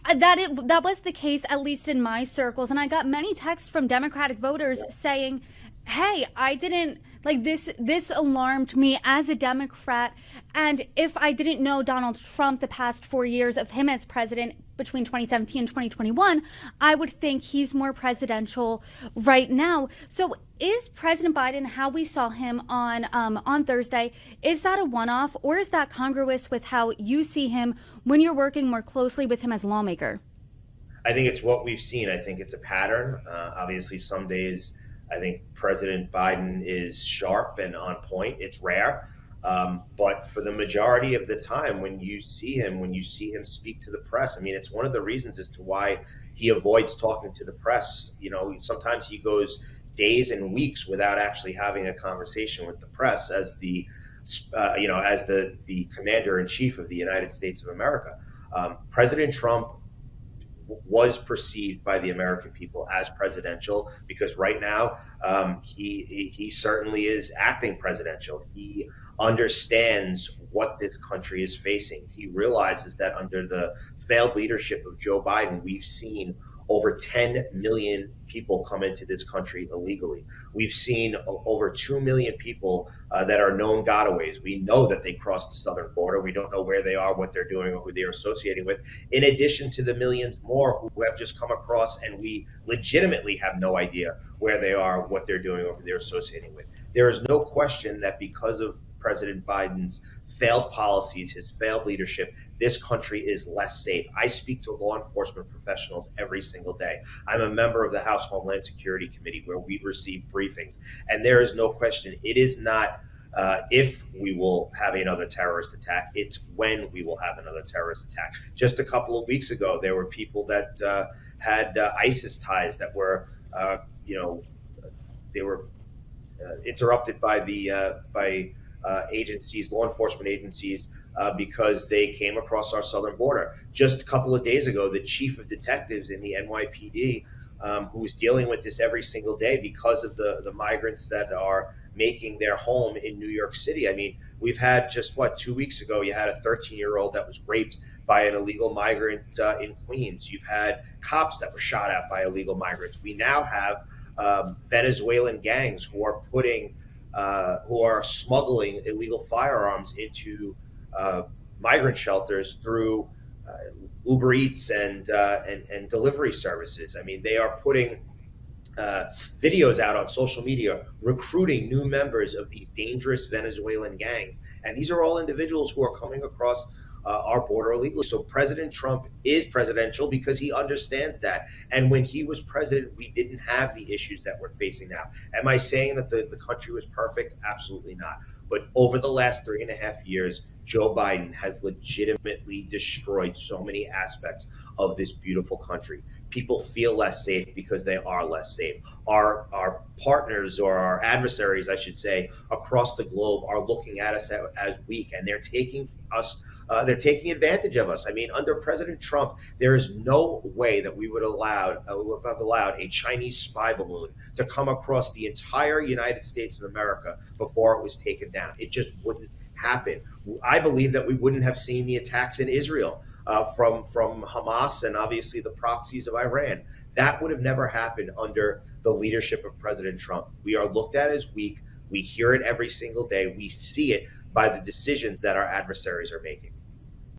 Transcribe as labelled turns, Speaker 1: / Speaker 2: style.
Speaker 1: That was the case, at least in my circles, and I got many texts from Democratic voters saying, "Hey, I didn't like this. This alarmed me as a Democrat, and if I didn't know Donald Trump the past 4 years of him as president between 2017 and 2021, I would think he's more presidential right now." So, is President Biden, how we saw him on Thursday, is that a one-off, or is that congruous with how you see him when you're working more closely with him as a lawmaker?
Speaker 2: I think it's what we've seen. I think it's a pattern. Obviously, some days I think President Biden is sharp and on point. It's rare. But for the majority of the time, when you see him speak to the press, I mean, it's one of the reasons as to why he avoids talking to the press. You know, sometimes he goes days and weeks without actually having a conversation with the press as the commander in chief of the United States of America. President Trump was perceived by the American people as presidential because right now he certainly is acting presidential. He understands what this country is facing. He realizes that under the failed leadership of Joe Biden, we've seen over 10 million people come into this country illegally. We've seen over 2 million people that are known gotaways. We know that they crossed the southern border. We don't know where they are, what they're doing, or who they're associating with, in addition to the millions more who have just come across and we legitimately have no idea where they are, what they're doing, or who they're associating with. There is no question that because of President Biden's failed policies, his failed leadership, this country is less safe. I speak to law enforcement professionals every single day. I'm a member of the House Homeland Security Committee where we receive briefings. And there is no question, it is not if we will have another terrorist attack, it's when we will have another terrorist attack. Just a couple of weeks ago, there were people that had ISIS ties that were, they were interrupted by agencies, law enforcement agencies, because they came across our southern border. Just a couple of days ago, the chief of detectives in the NYPD, who's dealing with this every single day because of the migrants that are making their home in New York City. I mean, we've had 2 weeks ago, you had a 13-year-old that was raped by an illegal migrant in Queens. You've had cops that were shot at by illegal migrants. We now have Venezuelan gangs who are smuggling illegal firearms into migrant shelters through Uber Eats and delivery services. I mean, they are putting videos out on social media, recruiting new members of these dangerous Venezuelan gangs. And these are all individuals who are coming across our border illegally. So President Trump is presidential because he understands that. And when he was president, we didn't have the issues that we're facing now. Am I saying that the country was perfect? Absolutely not. But over the last 3.5 years, Joe Biden has legitimately destroyed so many aspects of this beautiful country. People feel less safe because they are less safe. Our partners, or our adversaries, I should say, across the globe are looking at us as weak, and they're taking advantage of us. I mean, under President Trump, there is no way that we would have allowed a Chinese spy balloon to come across the entire United States of America before it was taken down. It just wouldn't happen. I believe that we wouldn't have seen the attacks in Israel from Hamas and obviously the proxies of Iran. That would have never happened under the leadership of President Trump. We are looked at as weak. We hear it every single day. We see it by the decisions that our adversaries are making.